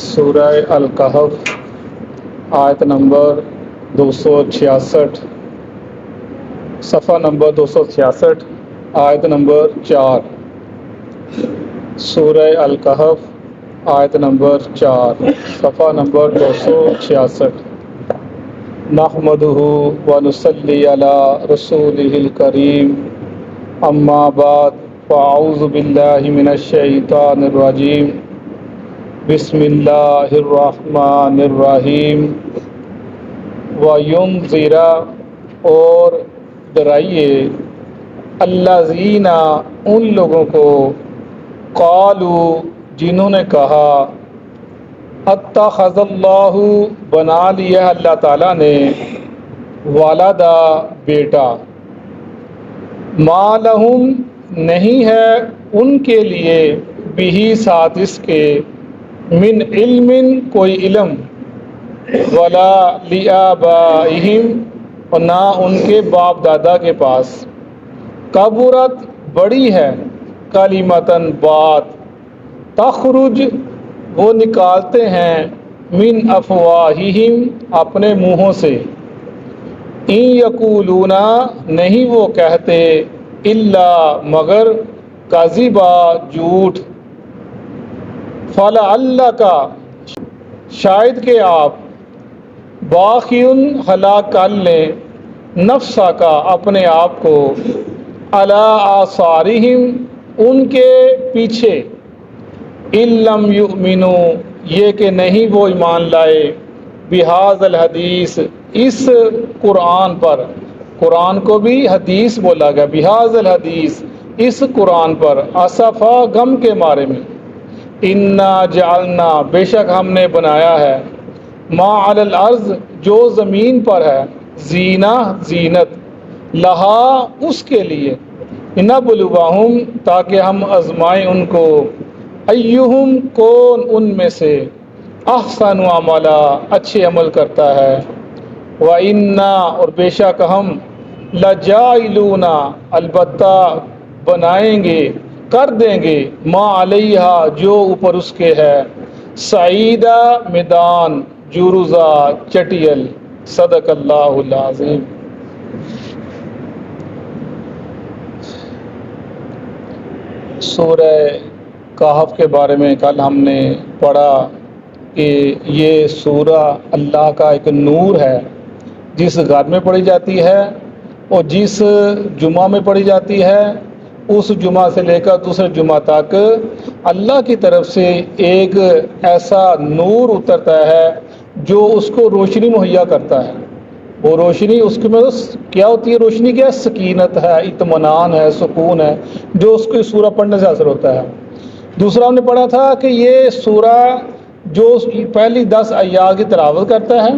سورہ الکہف آیت نمبر 266، صفحہ نمبر 266، آیت نمبر 4۔ سورہ الکہف آیت نمبر 4، صفحہ نمبر 266۔ نحمدہ ونصلی علی رسولہ الکریم، اما بعد فاعوذ باللہ من الشیطان الرجیم، بسم اللہ الرحمن الرحیم۔ وَيُنذِرَ، اور ڈرائیے، الذین، ان لوگوں کو، قالوا، جنہوں نے کہا، اتخذ اللہ، بنا لیا اللہ تعالیٰ نے، ولدا، بیٹا، ما لہم، نہیں ہے ان کے لیے، بہی، ساتھ اس کے، من علم، کوئی علم، ولا لآبائہم، اور نہ ان کے باپ دادا کے پاس، کبرت، بڑی ہے، کلمتاً، بات، تخرج، وہ نکالتے ہیں، من افواہہم، اپنے منہوں سے، ان یقولون، نہیں وہ کہتے، الا، مگر، کذبا، جھوٹ، فلعلک، شاید کہ آپ، باخع، ہلاک کر لیں، نفسہ کا، اپنے آپ کو، علی آثارہم، ان کے پیچھے، ان لم یؤمنوا، یہ کہ نہیں وہ ایمان لائے، بہذا الحدیث، اس قرآن پر، قرآن کو بھی حدیث بولا گیا، بہذا الحدیث، اس قرآن پر، اسفا، غم کے مارے میں، انا جعلنا، بے شک ہم نے بنایا ہے، ما علی الارض، جو زمین پر ہے، زینہ، زینت، لہا، اس کے لیے، نبلوہم، تاکہ ہم آزمائیں ان کو، ایہم، کون ان میں سے، احسن عملا، اچھے عمل کرتا ہے، وَإِنَّا، اور بے شک ہم، لَجَائِلُونَ، البتہ بنائیں گے، کر دیں گے، ما علیہا، جو اوپر اس کے ہے، سعیدہ، میدان، جرزا، چٹیل۔ صدق اللہ العظیم۔ سورہ کہف کے بارے میں کل ہم نے پڑھا کہ یہ سورہ اللہ کا ایک نور ہے، جس گھر میں پڑھی جاتی ہے اور جس جمعہ میں پڑھی جاتی ہے، اس جمعہ سے لے کر دوسرے جمعہ تک اللہ کی طرف سے ایک ایسا نور اترتا ہے جو اس کو روشنی مہیا کرتا ہے۔ وہ روشنی اس کے میں کیا ہوتی ہے؟ روشنی کیا ہے؟ سکینت ہے، اطمینان ہے، سکون ہے، جو اس کو اس سورہ پڑھنے سے حاصل ہوتا ہے۔ دوسرا ہم نے پڑھا تھا کہ یہ سورہ جو پہلی 10 آیات کی تلاوت کرتا ہے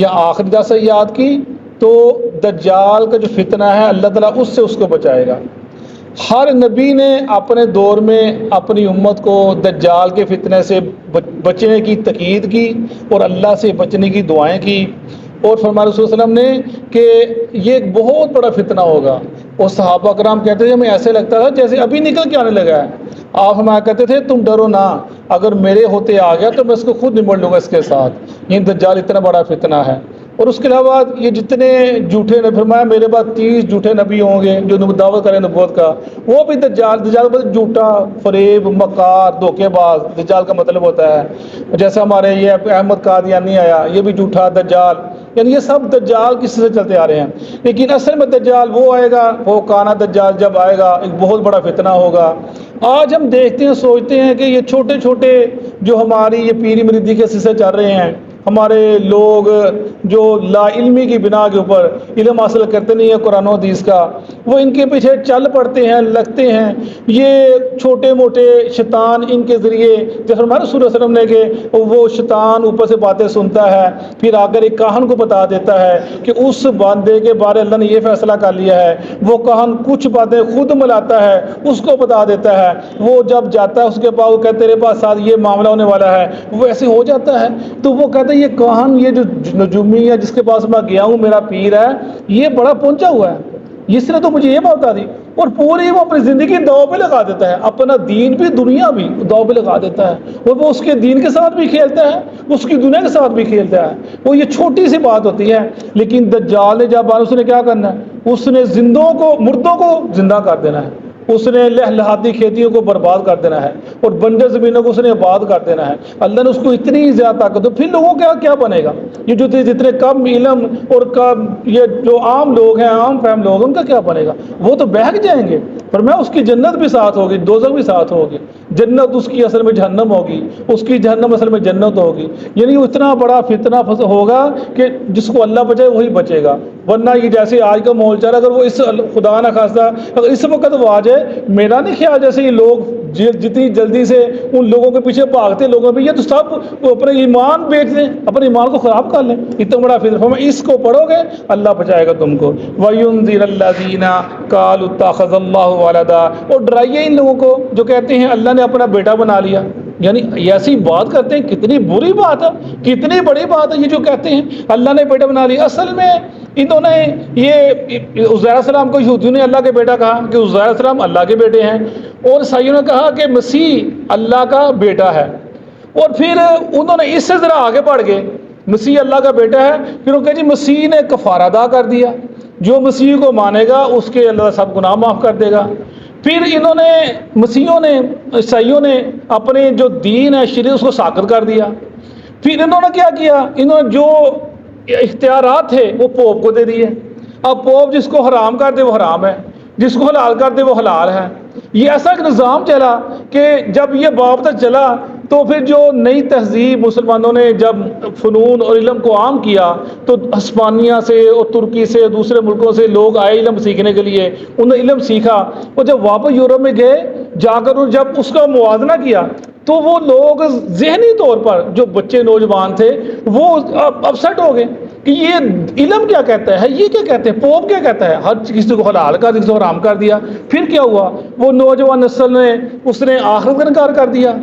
یا آخری 10 آیات کی، تو دجال کا جو فتنہ ہے اللہ تعالیٰ اس سے اس کو بچائے گا۔ ہر نبی نے اپنے دور میں اپنی امت کو دجال کے فتنے سے بچنے کی تاکید کی اور اللہ سے بچنے کی دعائیں کی، اور فرمایا رسول صلی اللہ علیہ وسلم نے کہ یہ ایک بہت بڑا فتنہ ہوگا، اور صحابہ کرام کہتے تھے ہمیں ایسے لگتا تھا جیسے ابھی نکل کے آنے لگا ہے۔ آپ ہمارا کہتے تھے تم ڈرو نہ، اگر میرے ہوتے آ گیا تو میں اس کو خود نمٹ لوں گا اس کے ساتھ، یہ دجال اتنا بڑا فتنہ ہے۔ اور اس کے علاوہ یہ جتنے جھوٹے نے، فرمایا میرے بعد 30 جھوٹے نبی ہوں گے جو دعوت کریں نبوت کا، وہ بھی دجال بس جھوٹا، فریب، مکار، دھوکے باز، دجال کا مطلب ہوتا ہے۔ جیسے ہمارے یہ احمد قادیانی آیا، یہ بھی جھوٹا دجال، یعنی یہ سب دجال کسی سے چلتے آ رہے ہیں، لیکن اصل میں دجال وہ آئے گا، وہ کانا دجال جب آئے گا ایک بہت بڑا فتنہ ہوگا۔ آج ہم دیکھتے ہیں، سوچتے ہیں کہ یہ چھوٹے چھوٹے جو ہماری یہ پیری مریدی کے سلسلے چل رہے ہیں، ہمارے لوگ جو لا علمی کی بنا کے اوپر علم حاصل کرتے نہیں ہیں قرآن و حدیث کا، وہ ان کے پیچھے چل پڑتے ہیں، لگتے ہیں۔ یہ چھوٹے موٹے شیطان ان کے ذریعے، جیسے ہمارے رسول صلی اللہ علیہ وسلم نے کہ وہ شیطان اوپر سے باتیں سنتا ہے، پھر آ کر ایک کاہن کو بتا دیتا ہے کہ اس بندے کے بارے اللہ نے یہ فیصلہ کر لیا ہے۔ وہ کاہن کچھ باتیں خود ملاتا ہے، اس کو بتا دیتا ہے، وہ جب جاتا ہے اس کے پاس، وہ کہتے تیرے پاس ساتھ یہ معاملہ ہونے والا ہے، وہ ایسے ہو جاتا ہے۔ تو وہ کہتے ہیں یہ کاہن، یہ جو نجومی ہے جس کے پاس میں گیا ہوں، میرا پیر ہے، یہ بڑا پہنچا ہوا ہے، اس نے تو مجھے یہ بات بتا دی۔ اور پوری وہ اپنی زندگی داؤ پہ لگا دیتا ہے، اپنا دین بھی دنیا بھی داؤ پہ لگا دیتا ہے، اور وہ اس کے دین کے ساتھ بھی کھیلتا ہے، اس کی دنیا کے ساتھ بھی کھیلتا ہے۔ وہ یہ چھوٹی سی بات ہوتی ہے، لیکن دجال نے جب اس نے کیا کرنا ہے، اس نے مردوں کو زندہ کر دینا ہے، اس نے لہلہاتی کھیتیوں کو برباد کر دینا ہے، اور بنجر زمینوں کو اس نے آباد کر دینا ہے۔ اللہ نے اس کو اتنی زیادہ طاقت دو، پھر لوگوں کا کیا بنے گا؟ یہ جو جتنے کم علم اور یہ جو عام لوگ ہیں، عام فہم لوگ ہیں، ان کا کیا بنے گا؟ وہ تو بہک جائیں گے۔ پر میں اس کی جنت بھی ساتھ ہوگی، دوزخ بھی ساتھ ہوگی، جنت اس کی اصل میں جہنم ہوگی، اس کی جہنم اصل میں جنت ہوگی۔ یعنی وہ اتنا بڑا فتنہ ہوگا کہ جس کو اللہ بچائے وہی بچے گا، ورنہ یہ جیسے آج کا ماحول چل رہا ہے، اگر وہ اس خدا نہ خواستہ اگر اس وقت وہ آ جائے، میرا نہیں خیال جیسے یہ لوگ جتنی جلدی سے ان لوگوں کے پیچھے بھاگتے لوگوں پہ، یہ تو سب اپنے ایمان بیچ دیں، اپنے ایمان کو خراب کر لیں، اتنا بڑا فتنہ۔ اس کو پڑھو گے اللہ بچائے گا تم کو۔ وَيُنذِرَ الَّذِينَ قَالُوا اتَّخَذَ اللَّهُ وَلَدًا، اور ڈرائیے ان لوگوں کو جو کہتے ہیں اللہ نے اپنا بیٹا بنا لیا۔ یعنی ایسی بات کرتے ہیں، کتنی بری بات ہے، کتنی بڑی بات ہے یہ جو کہتے ہیں اللہ نے بیٹا بنا لیا۔ اصل میں انہوں نے یہ عزیر علیہ السلام کو یہودیوں نے اللہ کے بیٹا کہا کہ عزیر علیہ السلام اللہ کے بیٹے ہیں، اور عیسائیوں نے کہا کہ مسیح اللہ کا بیٹا ہے، اور پھر انہوں نے اس سے ذرا آگے بڑھ گئے، مسیح اللہ کا بیٹا ہے، پھر وہ کہ جی مسیح نے کفارہ ادا کر دیا، جو مسیح کو مانے گا اس کے اللہ سب گناہ معاف کر دے گا۔ پھر انہوں نے مسیحیوں نے عیسائیوں نے اپنے جو دین ہے شریعت اس کو ساخت کر دیا۔ پھر انہوں نے کیا کیا، انہوں نے جو اختیارات تھے وہ پوپ کو دے دیے۔ اب پوپ جس کو حرام کر دے وہ حرام ہے، جس کو حلال کر دے وہ حلال ہے۔ یہ ایسا ایک نظام چلا کہ جب یہ باب تک چلا تو پھر جو نئی تہذیب مسلمانوں نے جب فنون اور علم کو عام کیا تو ہسپانیہ سے اور ترکی سے دوسرے ملکوں سے لوگ آئے علم سیکھنے کے لیے، انہوں نے علم سیکھا، اور جب واپس یورپ میں گئے جا کر جب اس کا موازنہ کیا تو وہ لوگ ذہنی طور پر جو بچے نوجوان تھے وہ اپسٹ ہو گئے کہ یہ علم کیا کہتا ہے، یہ کیا کہتے ہیں، پوپ کیا کہتا ہے، ہر کسی کو حلال کر دیا، کسی کو حرام کر دیا۔ پھر کیا ہوا، وہ نوجوان نسل نے اس نے آخرت کا انکار کر دیا،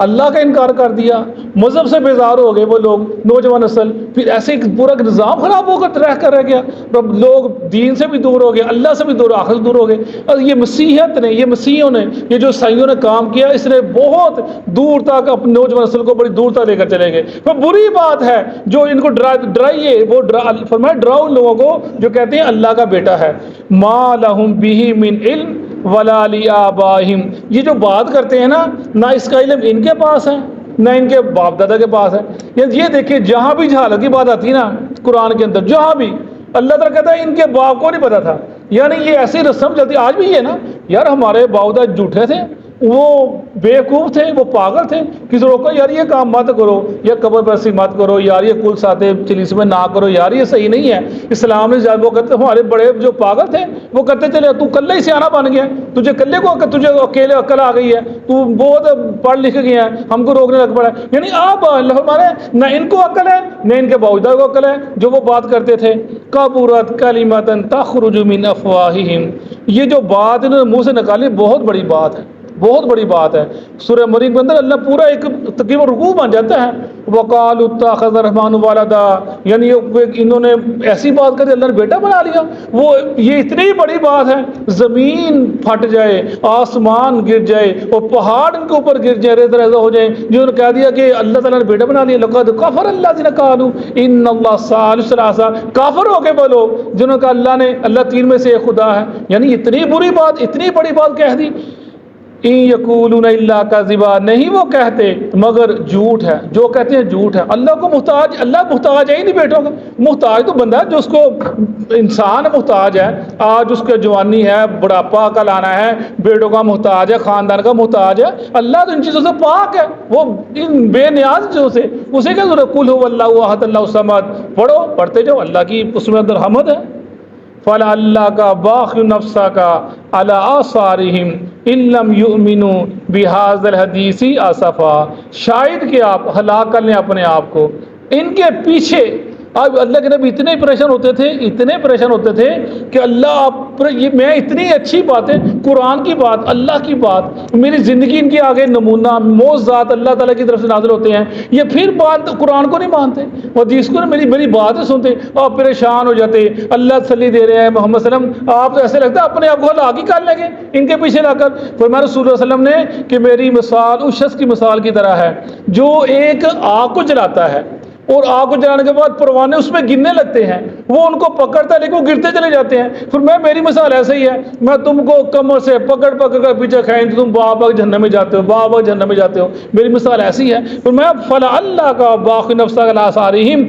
اللہ کا انکار کر دیا، مذہب سے بیزار ہو گئے وہ لوگ نوجوان نسل۔ پھر ایسے ایک پورا نظام خراب ہو کر رہ گیا، لوگ دین سے بھی دور ہو گئے، اللہ سے بھی دور، آخرت سے دور ہو گئے۔ اور یہ مسیحیت نے، یہ مسیحیوں نے، یہ جو عیسائیوں نے کام کیا، اس نے بہت دور تک اپنے نوجوان نسل کو بڑی دور تک لے کر چلے گئے۔ وہ بری بات ہے جو ان کو ڈرائیے، وہ فرمایا ڈراؤ ان لوگوں کو جو کہتے ہیں اللہ کا بیٹا ہے۔ ما لہم بہ من علم ولا لآبائہم، یہ جو بات کرتے ہیں نا، نہ اس کا علم ان کے پاس ہے نہ ان کے باپ دادا کے پاس ہے۔ یہ دیکھیں جہاں بھی جہالت کی بات آتی ہے نا قرآن کے اندر، جہاں بھی اللہ تعالیٰ کہتا ہے ان کے باپ کو نہیں پتا تھا۔ یعنی یہ ایسی رسم چلتی، آج بھی ہے نا یار، ہمارے باپ دادا جھوٹے تھے، وہ بیوقوف تھے، وہ پاگل تھے، کسی روکا یار یہ کام مت کرو، یا قبر پرستی مت کرو، یار یہ کل ساتے چلیس میں نہ کرو، یار یہ صحیح نہیں ہے۔ اسلام نے وہ کہتے ہمارے بڑے جو پاگل تھے وہ کرتے چلے، تو کلے ہی سیاح بن گیا، تجھے تجھے اکیلے عقل آ گئی ہے، تو بہت پڑھ لکھ گیا ہے، ہم کو روکنے لگ پڑا ہے۔ یعنی آپ ہمارے نہ ان کو عقل ہے نہ ان کے باوجود کو عقل ہے جو وہ بات کرتے تھے۔ کبرت کلمۃ تخرج من افواہہم، یہ جو بات انہوں نے منہ سے نکالی بہت بڑی بات ہے، بہت بڑی بات ہے۔ سورہ مریم کے اندر اللہ پورا ایک تقریباً رکوع بن جاتا ہے، وقالوا اتخذ الرحمن ولدا، یعنی انہوں نے ایسی بات کر دی اللہ نے بیٹا بنا لیا۔ وہ یہ اتنی بڑی بات ہے، زمین پھٹ جائے، آسمان گر جائے اور پہاڑ ان کے اوپر گر جائے، ریزہ ریزہ ہو جائے، جنہوں نے کہہ دیا کہ اللہ تعالیٰ نے بیٹا بنا لیا۔ لقد کفر الذین قالوا ان اللہ ثالث ثلاثہ، کافر ہو گئے وہ لوگ جنہوں نے کہا اللہ تین میں سے ایک خدا ہے۔ یعنی اتنی بری بات، اتنی بڑی بات کہہ دی۔ ان یقولون الا کذبا، نہیں وہ کہتے مگر جھوٹ ہے، جو کہتے ہیں جھوٹ ہے۔ اللہ کو محتاج، اللہ محتاج ہے ہی نہیں بیٹوں کا، محتاج تو بندہ جو اس کو انسان محتاج ہے، آج اس کے جوانی ہے، بڑھاپا کا لانا ہے، بیٹوں کا محتاج ہے، خاندان کا محتاج ہے۔ اللہ تو ان چیزوں سے پاک ہے، وہ ان بے نیاز چیزوں سے، اسے کیا ضرورت؟ قل هو اللہ احد اللہ الصمد، پڑھو، پڑھتے جاؤ، اللہ کی اس میں اندر حمد ہے۔ فلا اللہ کا باخ نفسا کا علی آثارہم ان لم یؤمنوا بہذا الحدیث اسفا، شاید کہ آپ ہلاک کر لیں اپنے آپ کو ان کے پیچھے اب اللہ کے نبی اتنے پریشان ہوتے تھے کہ اللہ میں اتنی اچھی باتیں، قرآن کی بات، اللہ کی بات، میری زندگی ان کے آگے نمونہ، معجزات اللہ تعالیٰ کی طرف سے نازل ہوتے ہیں، یہ پھر بات قرآن کو نہیں مانتے، حدیث کو میری باتیں سنتے اور پریشان ہو جاتے۔ اللہ تسلی دے رہے ہیں محمد صلی اللہ علیہ وسلم، آپ تو ایسے لگتا ہے اپنے آپ کو ہلاک ہی کر لیں گے ان کے پیچھے لا کر۔ فرمایا رسول اللہ صلی اللہ علیہ وسلم نے کہ میری مثال اس شخص کی مثال کی طرح ہے جو ایک آگ کو جلاتا ہے، اور آگ کو جلانے کے بعد پروانے اس میں گرنے لگتے ہیں، وہ ان کو پکڑتا ہے لیکن وہ گرتے چلے جاتے ہیں۔ پھر میری مثال ایسے ہی ہے، میں تم کو کمر سے پکڑ کر پیچھے کھینچ تم باغ جہنم میں جاتے ہو، جہنم میں جاتے ہو، میری مثال ایسی ہے۔ پھر میں فلا اللہ کا باقی نفسہ آثارہم،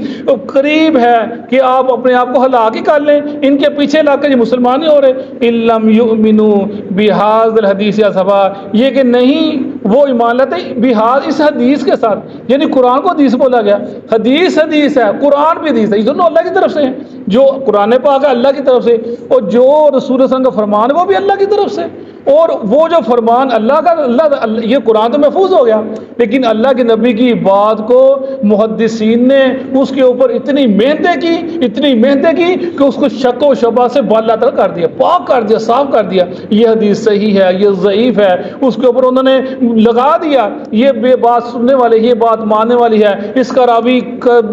قریب ہے کہ آپ اپنے آپ کو ہلاک ہی کر لیں، ان کے پیچھے لا کر یہ مسلمان نہیں ہو رہے۔ ان لم یؤمنوا بہذا الحدیث یا صفا، یہ کہ نہیں وہ ایمان لاتے بہذا اس حدیث کے ساتھ، یعنی قرآن کو حدیث بولا گیا، حدیث ہے، قرآن بھی حدیث ہے، یہ دونوں اللہ کی طرف سے ہیں۔ جو قرآن پاک ہے اللہ کی طرف سے، اور جو رسول صلی اللہ علیہ وسلم کا فرمان ہے وہ بھی اللہ کی طرف سے۔ اور وہ جو فرمان اللہ کا، یہ قرآن تو محفوظ ہو گیا، لیکن اللہ کے نبی کی بات کو محدثین نے اس کے اوپر اتنی محنتیں کی کہ اس کو شک و شبہ سے بالاتر کر دیا، پاک کر دیا، صاف کر دیا۔ یہ حدیث صحیح ہے، یہ ضعیف ہے، اس کے اوپر انہوں نے لگا دیا، یہ بے بات سننے والے، یہ بات ماننے والی ہے، اس کا راوی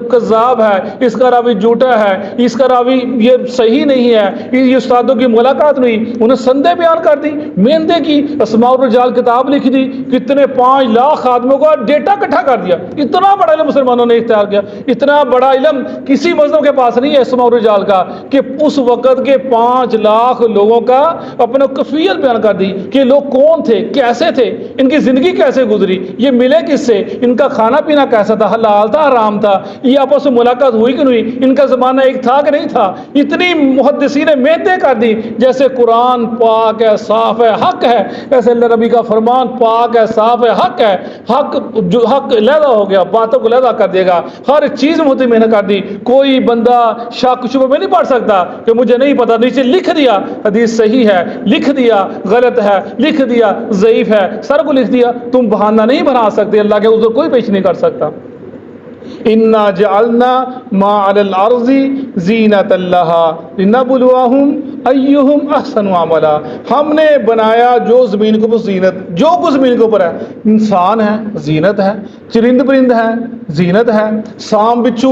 کذاب ہے، اس کا راوی جھوٹا ہے، اس کا راوی یہ صحیح نہیں ہے، یہ استادوں کی ملاقات نہیں، انہیں سندیں بیان کر دی، محنتیں کی، اسماء الرجال کتاب لکھ دی، کتنے 5 لاکھ آدمیوں کا ڈیٹا اکٹھا کر دیا۔ اتنا بڑا علم مسلمانوں نے اختیار کیا، اتنا بڑا علم کسی مذہب کے پاس نہیں ہے اسماء الرجال کا، کہ اس وقت کے 5 لاکھ لوگوں کا اپنا کفیت بیان کر دی کہ لوگ کون تھے، کیسے تھے، ان کی زندگی کیسے گزری، یہ ملے کس سے، ان کا کھانا پینا کیسا تھا، حلال تھا حرام تھا، یہ آپس میں ملاقات ہوئی کہ نہیں، ان کا زمانہ ایک تھا کہ نہیں تھا۔ اتنی محدثین نے محنتیں کر دی، جیسے قرآن پاک ہے، صاف ہے، حق ہے، ایسے اللہ نبی کا فرمان پاک ہے، صاف ہے، حق ہے، جو حق علیحدہ ہو گیا، باتوں کو علیحدہ کر دے گا، ہر چیز میں محنت کر دی، کوئی بندہ شک شبہ میں نہیں پڑھ سکتا کہ مجھے نہیں پتا، نیچے لکھ دیا حدیث صحیح ہے، لکھ دیا غلط ہے، لکھ دیا ضعیف ہے، سر کو لکھ دیا، تم بہانہ نہیں بنا سکتے، اللہ کے حضور کوئی پیش نہیں کر سکتا۔ اِنَّا جَعَلْنَا مَا عَلَى الْأَرْضِ زِينَةً لَهَا لِنَبْلُوَهُمْ أَيُّهُمْ أَحْسَنُ عَمَلًا، ہم نے بنایا جو زمین کے اوپر زینت، جو کچھ زمین کے اوپر ہے، انسان ہے زینت ہے، چرند پرند ہے زینت ہے، سام بچھو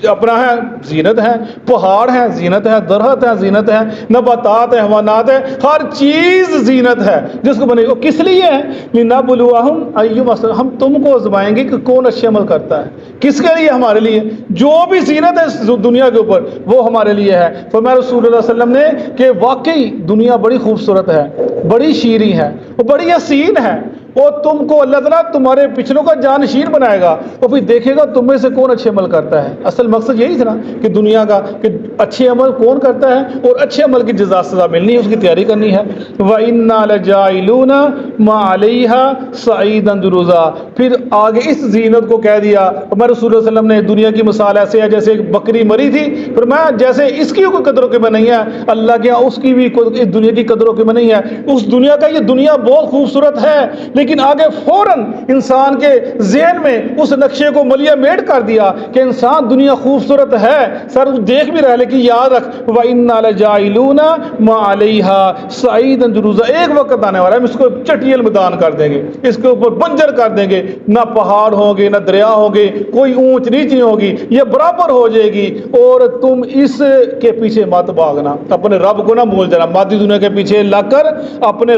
اپنا ہے زینت ہے، پہاڑ ہے زینت ہے، درخت ہے زینت ہے، نباتات ہے، حیوانات ہے، ہر چیز زینت ہے جس کو بنے۔ وہ کس لیے ہے؟ لِنَبْلُوَهُمْ أَيُّهُمْ أَحْسَنُ، ہم تم کو آزمائیں گے کہ کون اچھے عمل کرتا ہے۔ کس کے لیے؟ ہمارے لیے، جو بھی زینت ہے دنیا کے اوپر وہ ہمارے لیے ہے۔ فرمایا رسول اللہ صلی اللہ علیہ وسلم نے کہ واقعی دنیا بڑی خوبصورت ہے، بڑی شیریں ہے، وہ بڑی حسین ہے، اور تم کو اللہ تعالیٰ تمہارے پچھلوں کا جانشین بنائے گا، اور پھر دیکھے گا تم میں سے کون اچھے عمل کرتا ہے۔ اصل مقصد یہی تھا نا کہ دنیا کا کہ اچھے عمل کون کرتا ہے، اور اچھے عمل کی جزا سزا ملنی ہے، اس کی تیاری کرنی ہے۔ وَإِنَّا لَجَاعِلُونَ مَا عَلَيْهَا صَعِيدًا جُرُزًا، پھر آگے اس زینت کو کہہ دیا۔ ہمارے رسول اللہ صلی اللہ علیہ وسلم نے دنیا کی مثال ایسے ہے جیسے ایک بکری مری تھی، فرمایا جیسے اس کی کوئی قدر و قیمت نہیں ہے، اللہ کے ہاں اس کی بھی اس دنیا کی قدر و قیمت نہیں ہے۔ اس دنیا کا، یہ دنیا بہت خوبصورت ہے، لیکن آگے فوراً انسان کے ذہن میں اس نقشے کو ملیا میٹ کر دیا کہ انسان دنیا خوبصورت ہے، سر دیکھ بھی رہا، لیکن یاد رکھ وَإِنَّا لَجَاعِلُونَ مَا عَلَيْهَا صَعِيدًا جُرُزًا، ایک وقت آنے والا ہے ہم اس کو چٹیل میدان کر دیں گے، اس کے اوپر بنجر کر دیں گے، نہ پہاڑ ہوں گے، نہ دریا ہوں گے، کوئی اونچ نیچ نہیں ہوگی، یہ برابر ہو جائے گی۔ اور تم اس کے پیچھے مت بھاگنا، اپنے رب کو نہ بھول جانا، مادی دنیا کے پیچھے لگ کر اپنے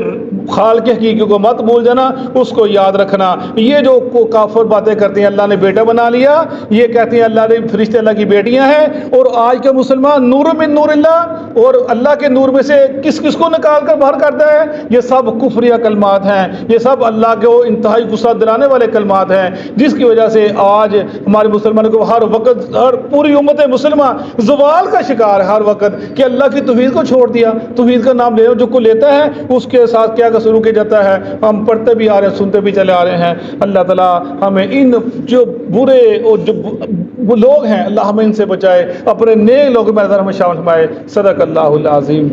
خالق حقیقی کو مت بھول جانا، اس کو یاد رکھنا۔ یہ جو کافر باتیں کرتے ہیں اللہ نے بیٹا بنا لیا، یہ کہتے ہیں اللہ نے فرشتے اللہ کی بیٹیاں ہیں، اور آج کا مسلمان نور من نور اللہ، اور اللہ کے نور میں سے کس کس کو نکال کر باہر کرتا ہے، یہ سب کفریہ کلمات ہیں، یہ سب اللہ کو انتہائی غصہ دلانے والے کلمات ہیں، جس کی وجہ سے آج ہمارے مسلمانوں کو ہر وقت، ہر پوری امت مسلمہ زوال کا شکار ہے ہر وقت، کہ اللہ کی توحید کو چھوڑ دیا۔ توحید کا نام لے جو کو لیتا ہے اس کے ساتھ کیا سلوک کیا جاتا ہے، ہم پڑھتے بھی آ رہے ہیں، سنتے بھی چلے آ رہے ہیں۔ اللہ تعالیٰ ہمیں ان جو برے اور جو لوگ ہیں، اللہ ہمیں ان سے بچائے، اپنے نیک لوگوں میں ہمیں شامل فرمائے۔ صدق اللہ العظیم۔